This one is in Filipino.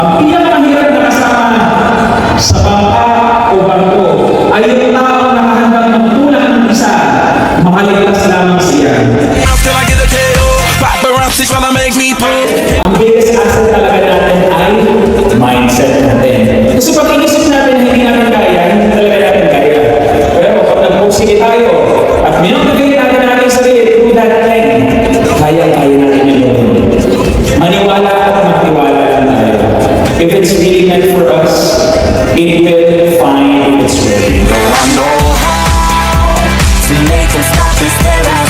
Ang pinakamahirap na kasama sa bangka o barko ay yung tao na handang magtulak ng isa, makaligtas lamang siya. Ang biggest asset talaga natin ay mindset natin. Kasi pag inisip natin na hindi natin kaya, hindi talaga natin kaya. Pero pag nagpursige tayo at minutugay natin sarili through that thing, kaya-kaya natin yun. Maniwala at magtiwala lang tayo. If it's really meant for us, it will find its way. To make them stop and stare at